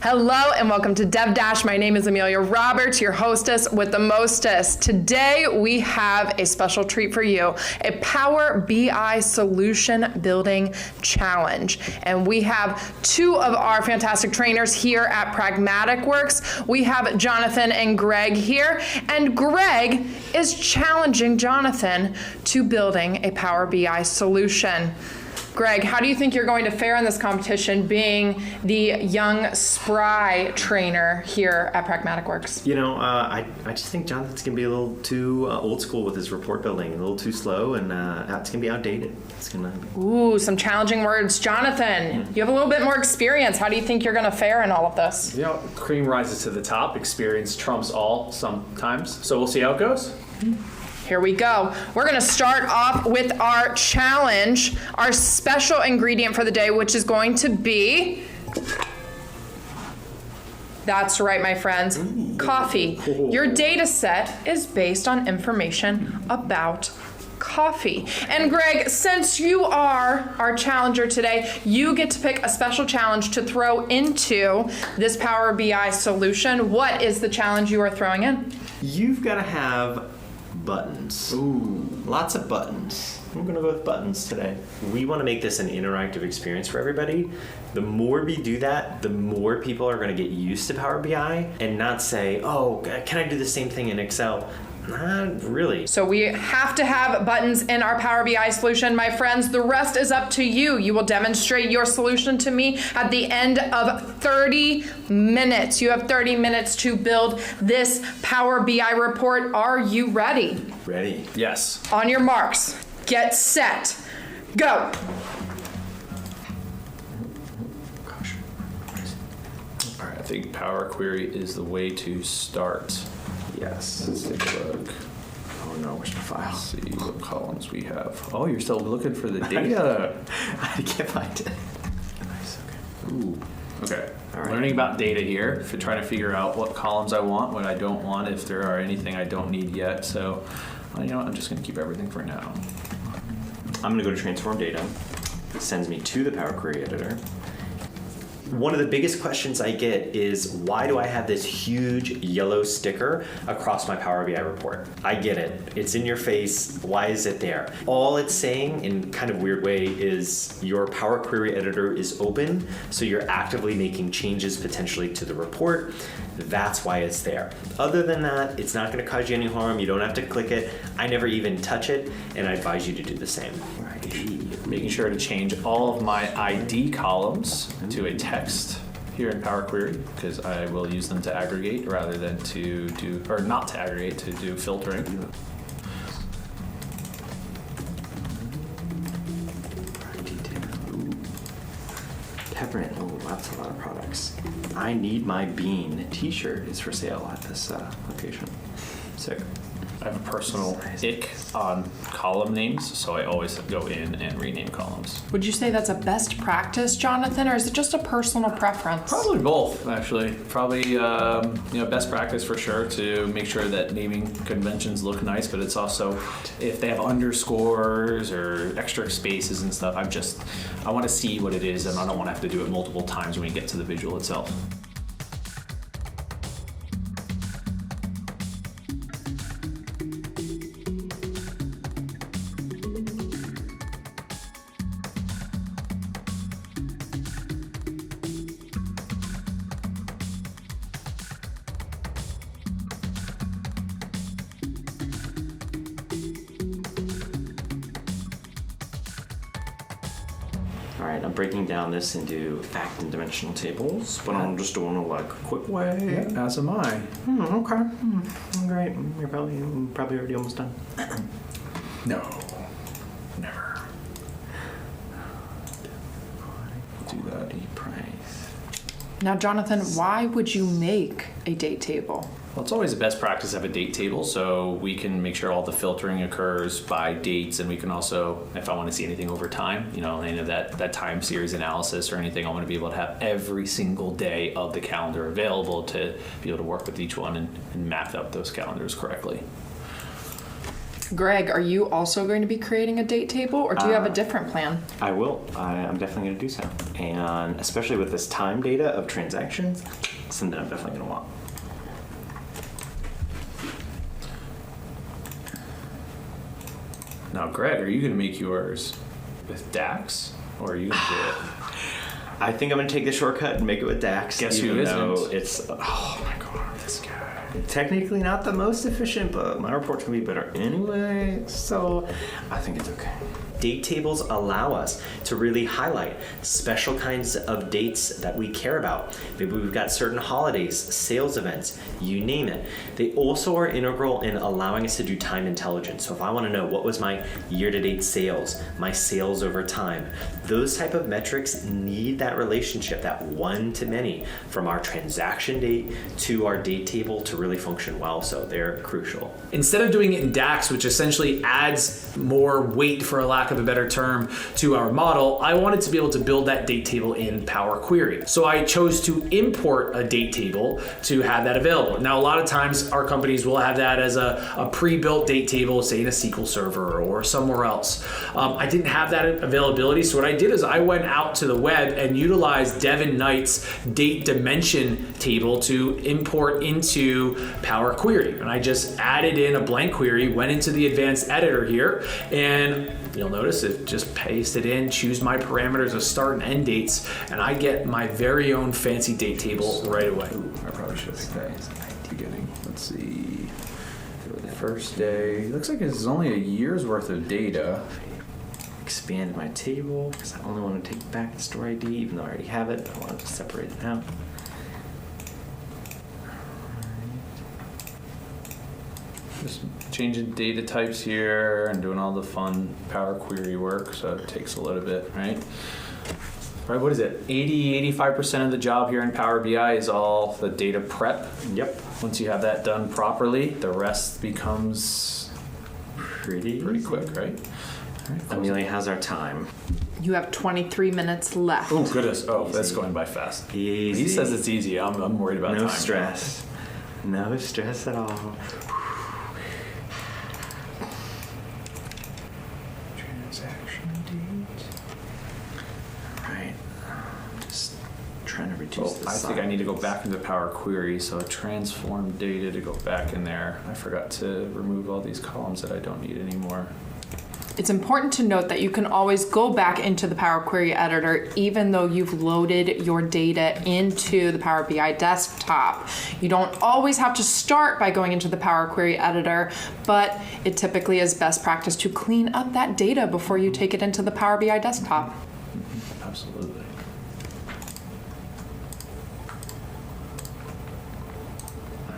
Hello and welcome to DevDash. My name is Amelia Roberts, your hostess with the mostest. Today we have a special treat for you, a Power BI solution building challenge. And we have two of our fantastic trainers here at Pragmatic Works. We have Jonathan and Greg here, and Greg is challenging Jonathan to building a Power BI solution. Greg, how do you think you're going to fare in this competition being the young, spry trainer here at Pragmatic Works? You know, I just think Jonathan's going to be a little too old school with his report building, a little too slow, and it's going to be outdated. Ooh, some challenging words. Jonathan, you have a little bit more experience. How do you think you're going to fare in all of this? You know, cream rises to the top. Experience trumps all sometimes. So we'll see how it goes. Here we go. We're going to start off with our challenge, our special ingredient for the day, which is going to be, that's right, my friends, coffee. Your data set is based on information about coffee. And Greg, since you are our challenger today, you get to pick a special challenge to throw into this Power BI solution. What is the challenge you are throwing in? You've got to have buttons. Ooh, lots of buttons. I'm going to go with buttons today. We want to make this an interactive experience for everybody. The more we do that, the more people are going to get used to Power BI and not say, oh, can I do the same thing in Excel? Not really. So we have to have buttons in our Power BI solution, my friends. The rest is up to you. You will demonstrate your solution to me at the end of 30 minutes. You have 30 minutes to build this Power BI report. Are you ready? Ready. Yes. On your marks, get set, go. Gosh. All right, I think Power Query is the way to start. Yes. Let's take a look. Oh no, where's my file? Let's see what columns we have. Oh, you're still looking for the data. I can't find it. Nice, okay. Ooh, okay. All right. Learning about data here, trying to figure out what columns I want, what I don't want, if there are anything I don't need yet. So, you know what, I'm just gonna keep everything for now. I'm gonna go to transform data. It sends me to the Power Query editor. One of the biggest questions I get is, why do I have this huge yellow sticker across my Power BI report? I get it. It's in your face. Why is it there? All it's saying, in kind of weird way, is your Power Query editor is open, so you're actively making changes potentially to the report. That's why it's there. Other than that, it's not going to cause you any harm. You don't have to click it. I never even touch it, and I advise you to do the same. Making sure to change all of my ID columns to a text here in Power Query, because I will use them to aggregate rather than to do, or not to aggregate, to do filtering. Peppermint, oh, that's a lot of products. I Need My Bean t-shirt is for sale at this location. Sick. I have a personal ick on column names, so I always go in and rename columns. Would you say that's a best practice, Jonathan, or is it just a personal preference? Probably both, actually. Probably, best practice for sure to make sure that naming conventions look nice, but it's also, if they have underscores or extra spaces and stuff, I want to see what it is, and I don't want to have to do it multiple times when we get to the visual itself. All right, I'm breaking down this into fact and dimensional tables, but I'm just doing it like a quick way. Yeah, as am I. Okay. Great. You're probably already almost done. No, never. Do that. Price. Now, Jonathan, why would you make a date table? Well, it's always the best practice to have a date table, so we can make sure all the filtering occurs by dates, and we can also, if I want to see anything over time, any of that time series analysis or anything, I want to be able to have every single day of the calendar available to be able to work with each one and map up those calendars correctly. Greg, are you also going to be creating a date table, or do you have a different plan? I will. I'm definitely going to do so. And especially with this time data of transactions, something I'm definitely going to want. Now, Greg, are you going to make yours with DAX, or are you going to do it? I think I'm going to take the shortcut and make it with DAX. Guess who even isn't? though it's, oh my god, this guy. Technically not the most efficient, but my report's going to be better anyway, so I think it's okay. Date tables allow us to really highlight special kinds of dates that we care about. Maybe we've got certain holidays, sales events, you name it. They also are integral in allowing us to do time intelligence. So if I want to know what was my year-to-date sales, my sales over time, those type of metrics need that relationship, that one-to-many, from our transaction date to our date table to really function well. So they're crucial. Instead of doing it in DAX, which essentially adds more weight, for a lack of a better term, to our model, I wanted to be able to build that date table in Power Query. So I chose to import a date table to have that available. Now, a lot of times our companies will have that as a pre-built date table, say in a SQL server or somewhere else. I didn't have that availability, so what I did is I went out to the web and utilized Devin Knight's date dimension table to import into Power Query. And I just added in a blank query, went into the advanced editor here, and you'll notice it just pasted in, choose my parameters of start and end dates, and I get my very own fancy date table right away. Ooh, I probably should have picked that at the beginning. Let's see. First day. Looks like it's only a year's worth of data. Expand my table because I only want to take back the store ID, even though I already have it. I want to separate it out. Just changing data types here and doing all the fun Power Query work, so it takes a little bit, right? Right, what is it? 85% of the job here in Power BI is all the data prep. Yep. Once you have that done properly, the rest becomes pretty quick, right? All right, Amelia, how's our time? You have 23 minutes left. Oh, goodness. Oh, that's going by fast. Easy. He says it's easy. I'm worried about time. No stress. No stress at all. Transaction date. Right. Just trying to reduce the I size. think I need to go back into Power Query, so transform data to go back in there. I forgot to remove all these columns that I don't need anymore. It's important to note that you can always go back into the Power Query editor even though you've loaded your data into the Power BI desktop. You don't always have to start by going into the Power Query editor, but it typically is best practice to clean up that data before you take it into the Power BI desktop. Absolutely.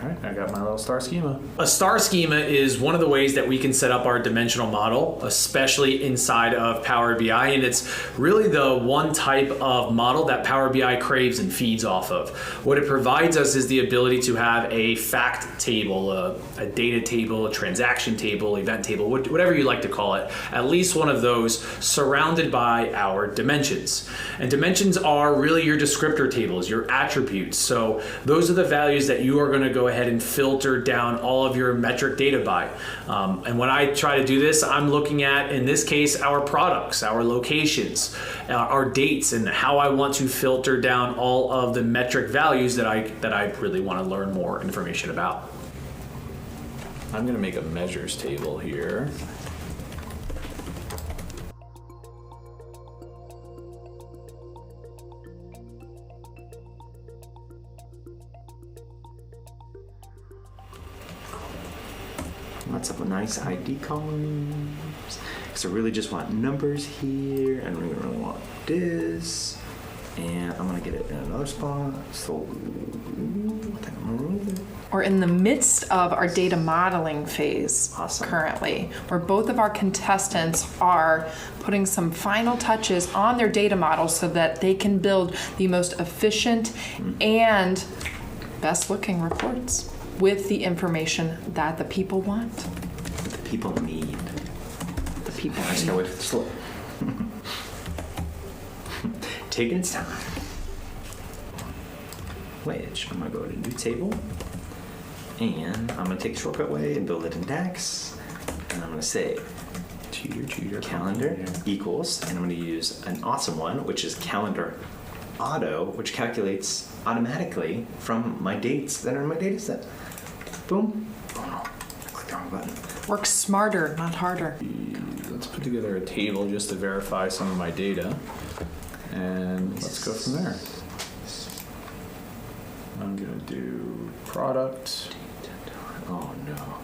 All right, I got my little star schema. A star schema is one of the ways that we can set up our dimensional model, especially inside of Power BI, and it's really the one type of model that Power BI craves and feeds off of. What it provides us is the ability to have a fact table, a data table, a transaction table, event table, whatever you like to call it, at least one of those surrounded by our dimensions. And dimensions are really your descriptor tables, your attributes. So those are the values that you are going to go ahead and filter down all of your metric data by. And when I try to do this, I'm looking at, in this case, our products, our locations, our dates, and how I want to filter down all of the metric values that I really want to learn more information about. I'm going to make a measures table here. Let's have a nice ID columns. Because I really just want numbers here, and we really want this. And I'm gonna get it in another spot. So I think I'm gonna remove it. We're in the midst of our data modeling phase Awesome. currently, where both of our contestants are putting some final touches on their data models so that they can build the most efficient and best looking reports with the information that the people want. The people need. The people I just gotta wait for the slope. Taking its time. Which I'm gonna go to new table, and I'm gonna take the shortcut way and build it in DAX. and I'm going to say Cheater. calendar equals, and I'm going to use an awesome one, which is calendar auto, which calculates automatically from my dates that are in my data set. Boom. Oh no, I clicked the wrong button. Work smarter, not harder. Let's put together a table just to verify some of my data, and let's go from there. I'm gonna do product. Oh no.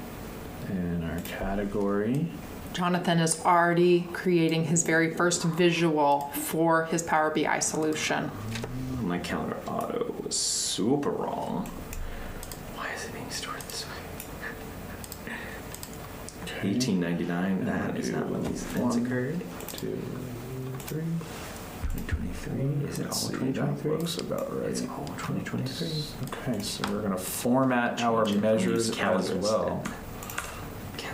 And our category. Jonathan is already creating his very first visual for his Power BI solution. My calendar auto was super wrong. Why is it being stored this way? Okay. 1899. That is not when these events occurred. 2, 3. 2023. Is it all Let's see, 2023? that looks about right. It's all 2023. Okay, so we're gonna format our Change it. measures Use calendar as well. instead.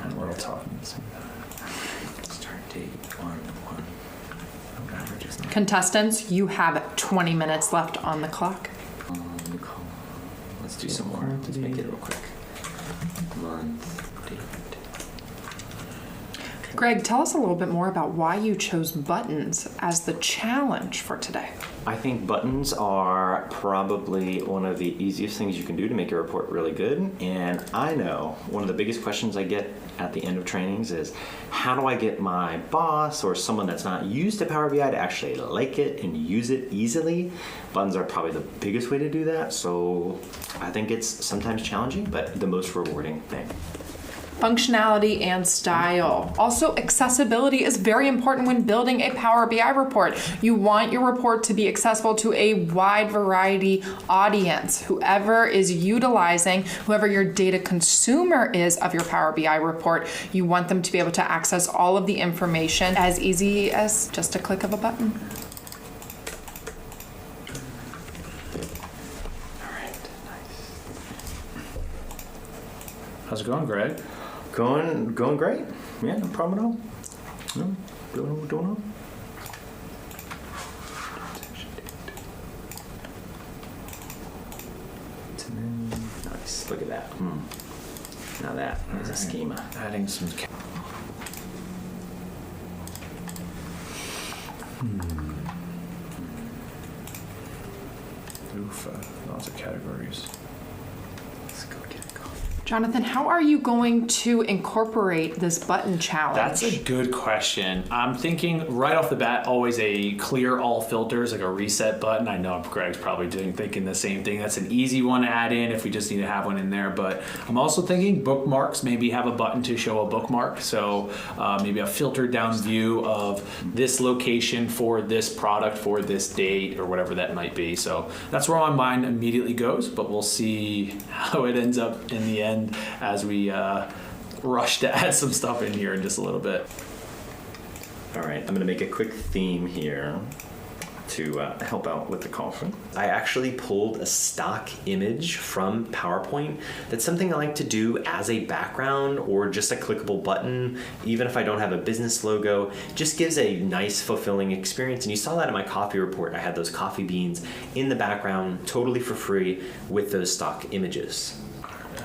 And we're talking. Start date 1/1. Averages not Contestants, you have 20 minutes left on the clock. on the call. Let's do some more. Let's make it real quick. Month, date. Greg, tell us a little bit more about why you chose buttons as the challenge for today. I think buttons are probably one of the easiest things you can do to make your report really good. And I know one of the biggest questions I get at the end of trainings is, how do I get my boss or someone that's not used to Power BI to actually like it and use it easily? Buttons are probably the biggest way to do that. So I think it's sometimes challenging, but the most rewarding thing. Functionality and style. Also, accessibility is very important when building a Power BI report. You want your report to be accessible to a wide variety audience. Whoever is utilizing, whoever your data consumer is of your Power BI report, you want them to be able to access all of the information as easy as just a click of a button. All right, nice. How's it going, Greg? Going great. Yeah, no problem at all. No, doing all. Nice. Look at that. Now that is a schema. Adding some. Oof, lots of categories. Let's go get a coffee. Jonathan, how are you going to incorporate this button challenge? That's a good question. I'm thinking right off the bat, always a clear all filters, like a reset button. I know Greg's probably thinking the same thing. That's an easy one to add in if we just need to have one in there. But I'm also thinking bookmarks, maybe have a button to show a bookmark. So maybe a filtered down view of this location for this product for this date or whatever that might be. So that's where my mind immediately goes, but we'll see how it ends up in the end as we rush to add some stuff in here in just a little bit. All right, I'm going to make a quick theme here to help out with the coffee. I actually pulled a stock image from PowerPoint. That's something I like to do as a background or just a clickable button, even if I don't have a business logo. Just gives a nice, fulfilling experience. And you saw that in my coffee report. I had those coffee beans in the background, totally for free, with those stock images.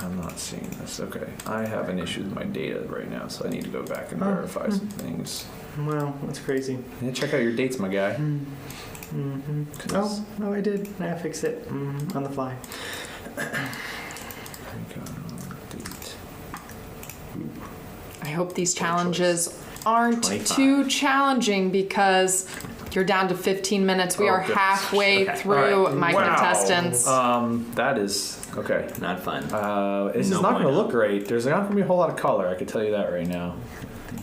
I'm not seeing this. Okay. I have an issue with my data right now, so I need to go back and verify some things. Well, that's crazy. Yeah, check out your dates, my guy. Oh, no, I did. I fixed it on the fly. I hope these challenges aren't 25. too challenging because you're down to 15 minutes. We are goodness. halfway Okay. through All right. my Wow. contestants. That is okay. Not fun. This is No not going to bueno. look great. There's not going to be a whole lot of color. I can tell you that right now.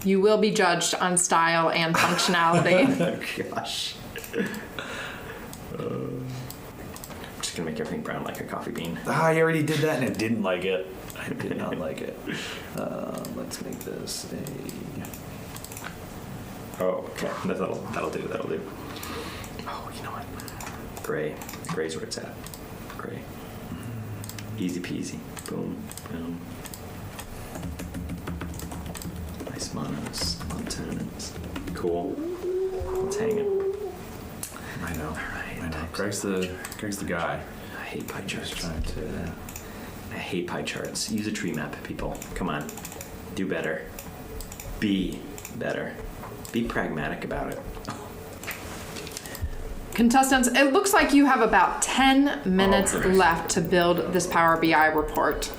You will be judged on style and functionality. Oh, gosh. I'm just going to make everything brown like a coffee bean. I already did that and I didn't like it. I did not like it. Let's make this a... Oh, okay. That'll do. Oh, you know what? Gray. Gray's where it's at. Gray. Easy peasy. Boom. Boom. Nice monos. Montones. Cool. Let's hang it. I know. All right. I know. Greg's the guy. I hate pie charts. Trying to... I hate pie charts. Use a tree map, people. Come on. Do better. Be better. Be pragmatic about it. Contestants, it looks like you have about 10 minutes left to build this Power BI report.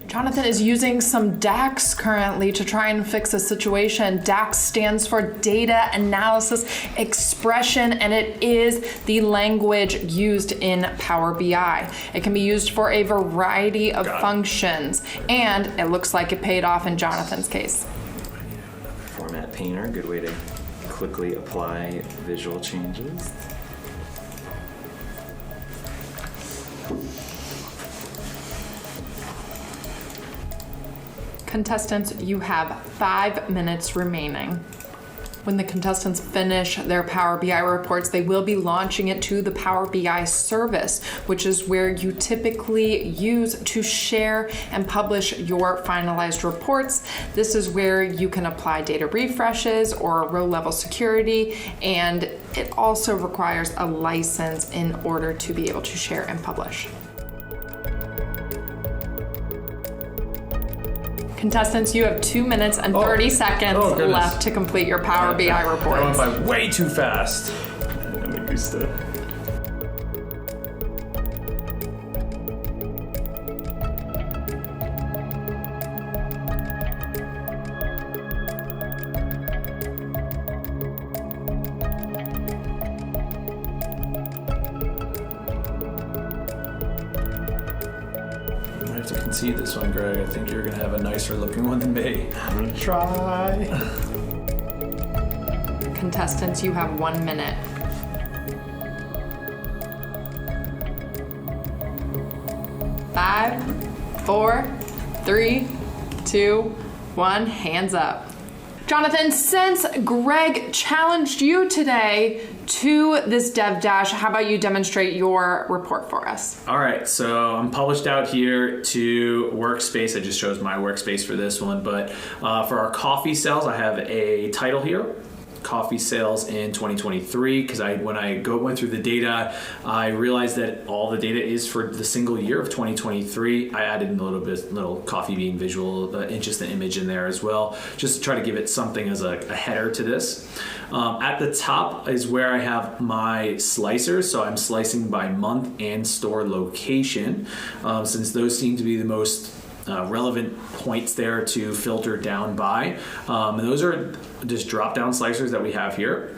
Jonathan is using some DAX currently to try and fix a situation. DAX stands for Data Analysis Expression, and it is the language used in Power BI. It can be used for a variety of functions, and it looks like it paid off in Jonathan's case. Format Painter, good way to quickly apply visual changes. Contestants, you have 5 minutes remaining. When the contestants finish their Power BI reports, they will be launching it to the Power BI service, which is where you typically use to share and publish your finalized reports. This is where you can apply data refreshes or row level security, and it also requires a license in order to be able to share and publish. Contestants, you have 2 minutes and 30 seconds left to complete your Power BI report. I went by way too fast. I'm used to. I have to concede this one, Greg. I think you're going to have a nicer looking one than me. I'm gonna try. Contestants, you have 1 minute. 5, 4, 3, 2, 1, hands up. Jonathan, since Greg challenged you today to this DevDash, how about you demonstrate your report for us? All right, so I'm published out here to Workspace. I just chose my workspace for this one, but for our coffee sales, I have a title here. Coffee sales in 2023, because when I went through the data, I realized that all the data is for the single year of 2023. I added a little coffee bean visual, just an image in there as well, just to try to give it something as a header to this. At the top is where I have my slicers, so I'm slicing by month and store location, since those seem to be the most relevant points there to filter down by. And those are just drop-down slicers that we have here.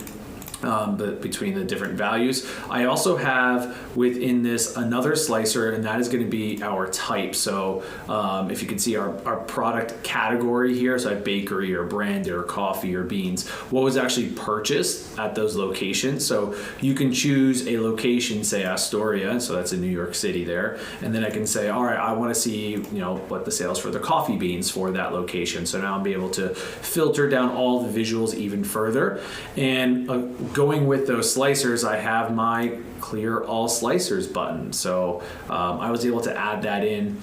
But between the different values. I also have within this another slicer, and that is going to be our type. So if you can see our product category here, so I have bakery or branded or coffee or beans, what was actually purchased at those locations. So you can choose a location, say Astoria, so that's in New York City there, and then I can say, all right, I want to see what the sales for the coffee beans for that location. So now I'll be able to filter down all the visuals even further. And going with those slicers, I have my clear all slicers button. So I was able to add that in.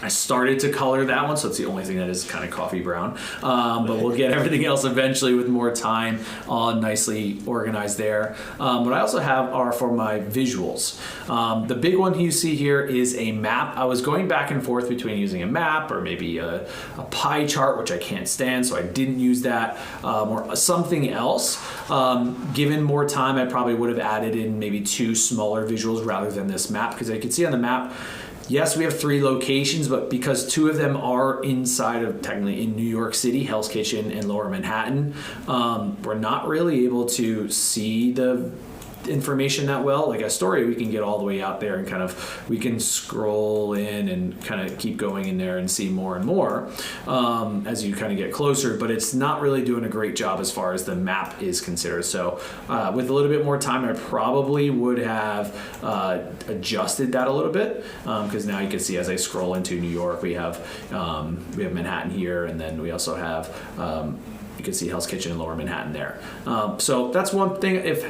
I started to color that one, so it's the only thing that is kind of coffee brown. But we'll get everything else eventually with more time all nicely organized there. What I also have are for my visuals. The big one you see here is a map. I was going back and forth between using a map or maybe a pie chart, which I can't stand, so I didn't use that, or something else. Given more time, I probably would have added in maybe 2 smaller visuals rather than this map, because I can see on the map, yes, we have 3 locations, but because 2 of them are inside of, technically in New York City, Hell's Kitchen and Lower Manhattan, we're not really able to see the information that well. Like Astoria, we can get all the way out there and we can scroll in and kind of keep going in there and see more and more as you kind of get closer, but it's not really doing a great job as far as the map is considered. So with a little bit more time, I probably would have adjusted that a little bit, because now you can see as I scroll into New York, we have Manhattan here, and then we also have you can see Hell's Kitchen in Lower Manhattan there. So that's one thing if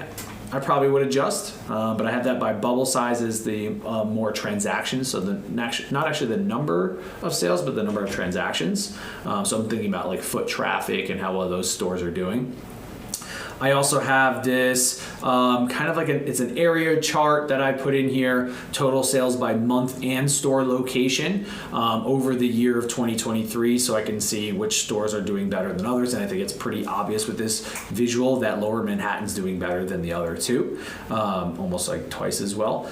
I probably would adjust, but I have that by bubble size is the more transactions, so not actually the number of sales, but the number of transactions. So I'm thinking about like foot traffic and how well those stores are doing. I also have this kind of like it's an area chart that I put in here, total sales by month and store location over the year of 2023, so I can see which stores are doing better than others, and I think it's pretty obvious with this visual that Lower Manhattan's doing better than the other two, almost like twice as well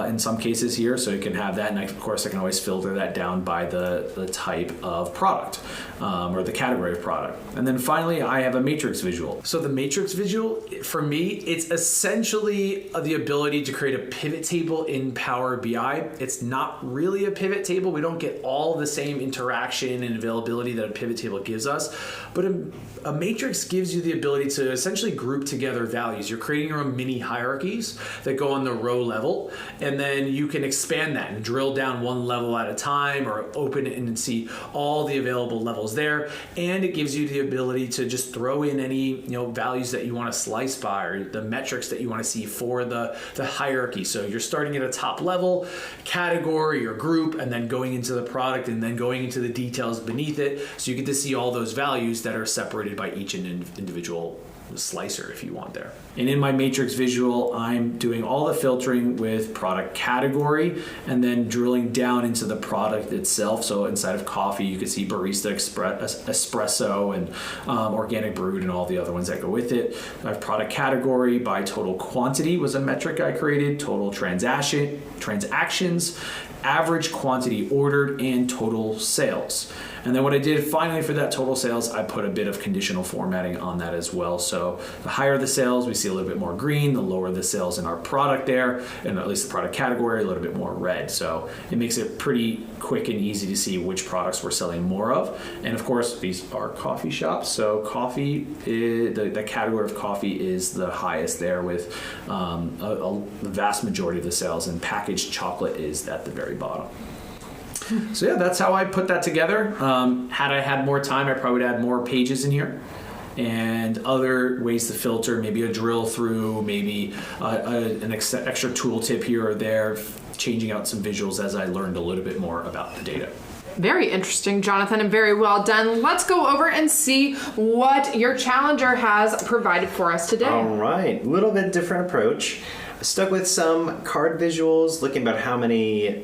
in some cases here, so you can have that, and of course I can always filter that down by the type of product or the category of product. And then finally I have a matrix visual. So the matrix visual, for me, it's essentially the ability to create a pivot table in Power BI. It's not really a pivot table. We don't get all the same interaction and availability that a pivot table gives us, but a matrix gives you the ability to essentially group together values. You're creating your own mini hierarchies that go on the row level, and then you can expand that and drill down one level at a time or open it and see all the available levels there, and it gives you the ability to just throw in any values that you want to slice by or the metrics that you want to see for the hierarchy. So you're starting at a top level category or group and then going into the product and then going into the details beneath it, so you get to see all those values that are separated by each individual slicer if you want there. And in my matrix visual, I'm doing all the filtering with product category and then drilling down into the product itself. So inside of coffee, you can see barista espresso and organic brewed and all the other ones that go with it. I have product category by total quantity was a metric I created, total transactions, average quantity ordered, and total sales. And then what I did finally for that total sales, I put a bit of conditional formatting on that as well. So the higher the sales, we see a little bit more green. The lower the sales in our product there, and at least the product category, a little bit more red. So it makes it pretty quick and easy to see which products we're selling more of. And of course, these are coffee shops. So coffee, the category of coffee is the highest there with the vast majority of the sales, and packaged chocolate is at the very bottom. So yeah, that's how I put that together. Had I had more time, I probably would add more pages in here and other ways to filter, maybe a drill through, maybe an extra tool tip here or there, changing out some visuals as I learned a little bit more about the data. Very interesting, Jonathan, and very well done. Let's go over and see what your challenger has provided for us today. All right, a little bit different approach. I stuck with some card visuals, looking about how many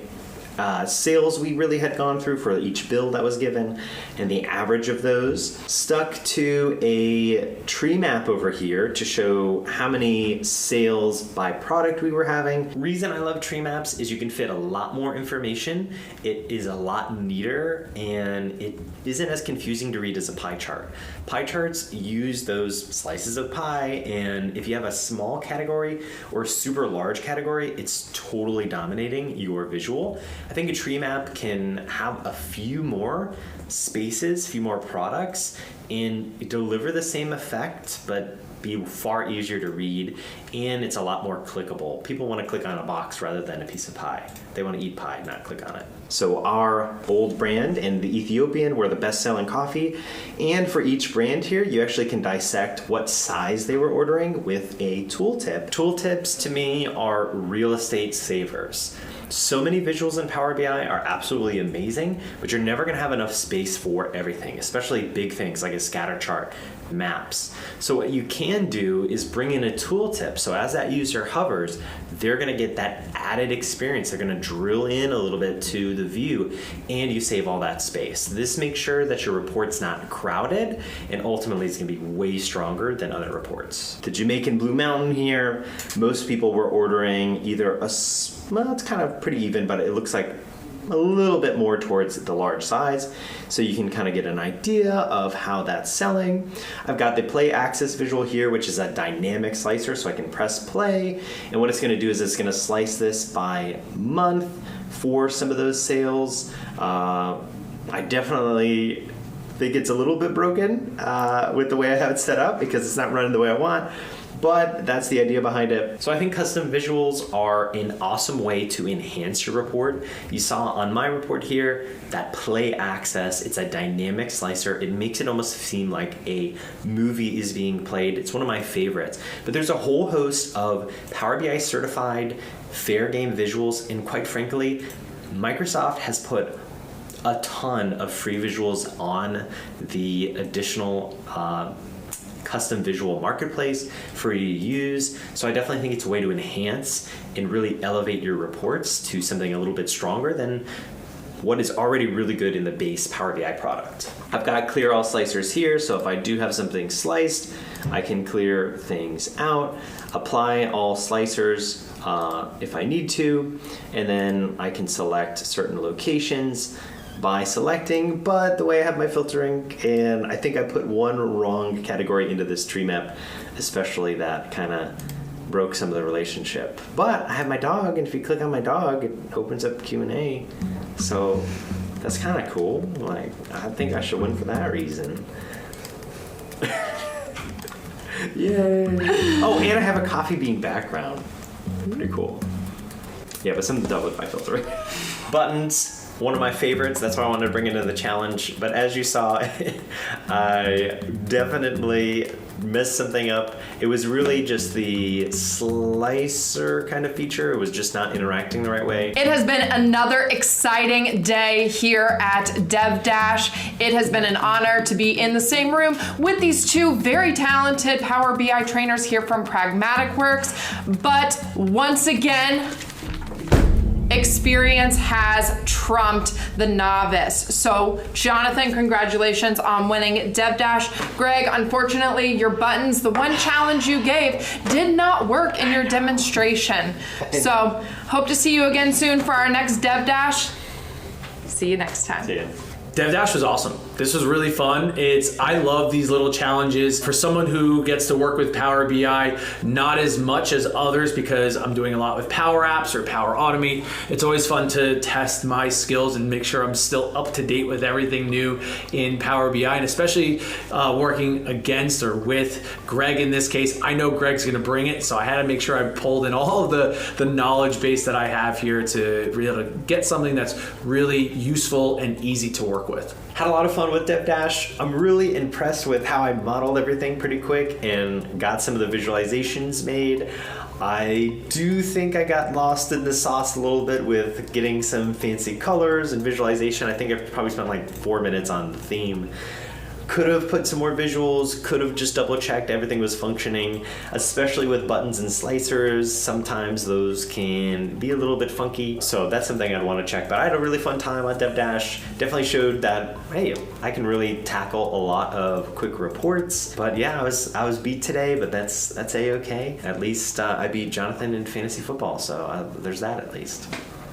sales we really had gone through for each bill that was given and the average of those. Stuck to a tree map over here to show how many sales by product we were having. Reason I love tree maps is you can fit a lot more information. It is a lot neater and it isn't as confusing to read as a pie chart. Pie charts use those slices of pie, and if you have a small category or a super large category, it's totally dominating your visual. I think a tree map can have a few more spaces, a few more products, and deliver the same effect, but be far easier to read, and it's a lot more clickable. People want to click on a box rather than a piece of pie. They want to eat pie, not click on it. So our Bold brand and the Ethiopian were the best-selling coffee, and for each brand here, you actually can dissect what size they were ordering with a tooltip. Tooltips to me are real estate savers. So many visuals in Power BI are absolutely amazing, but you're never gonna have enough space for everything, especially big things like a scatter chart, maps. So what you can do is bring in a tooltip. So as that user hovers, they're gonna get that added experience. They're gonna drill in a little bit to the view, and you save all that space. This makes sure that your report's not crowded, and ultimately it's gonna be way stronger than other reports. The Jamaican Blue Mountain here, most people were ordering either well, it's kind of pretty even, but it looks like a little bit more towards the large size, so you can kind of get an idea of how that's selling. I've got the play axis visual here, which is a dynamic slicer, so I can press play, and what it's going to do is it's going to slice this by month for some of those sales. I definitely think it's a little bit broken with the way I have it set up because it's not running the way I want. but that's the idea behind it. So I think custom visuals are an awesome way to enhance your report. You saw on my report here that play access, it's a dynamic slicer. It makes it almost seem like a movie is being played. It's one of my favorites. But there's a whole host of Power BI certified fair game visuals, and quite frankly, Microsoft has put a ton of free visuals on the additional custom visual marketplace for you to use. So I definitely think it's a way to enhance and really elevate your reports to something a little bit stronger than what is already really good in the base Power BI product. I've got clear all slicers here, so if I do have something sliced, I can clear things out, apply all slicers if I need to, and then I can select certain locations by selecting, but the way I have my filtering, and I think I put one wrong category into this tree map, especially that kind of broke some of the relationship. But I have my dog, and if you click on my dog, it opens up Q&A. So that's kind of cool. Like, I think I should win for that reason. Yay! Oh, and I have a coffee bean background. Pretty cool. Yeah, but something done with my filtering. Buttons. One of my favorites, that's why I wanted to bring it into the challenge. But as you saw, I definitely messed something up. It was really just the slicer kind of feature. It was just not interacting the right way. It has been another exciting day here at DevDash. It has been an honor to be in the same room with these two very talented Power BI trainers here from Pragmatic Works. But once again, experience has trumped the novice. So Jonathan, congratulations on winning DevDash. Greg, unfortunately, your buttons, the one challenge you gave, did not work in your demonstration. So hope to see you again soon for our next DevDash. See you next time. See ya. DevDash was awesome. This was really fun. I love these little challenges. For someone who gets to work with Power BI, not as much as others because I'm doing a lot with Power Apps or Power Automate, it's always fun to test my skills and make sure I'm still up to date with everything new in Power BI, and especially working against or with Greg in this case. I know Greg's gonna bring it, so I had to make sure I pulled in all of the knowledge base that I have here to be able to get something that's really useful and easy to work with. Had a lot of fun with DevDash. I'm really impressed with how I modeled everything pretty quick and got some of the visualizations made. I do think I got lost in the sauce a little bit with getting some fancy colors and visualization. I think I probably spent like 4 minutes on the theme. Could have put some more visuals, could have just double checked everything was functioning, especially with buttons and slicers. Sometimes those can be a little bit funky, so that's something I'd want to check. But I had a really fun time on DevDash. Definitely showed that, hey, I can really tackle a lot of quick reports. But yeah, I was beat today, but that's A-okay. At least I beat Jonathan in fantasy football, so there's that at least.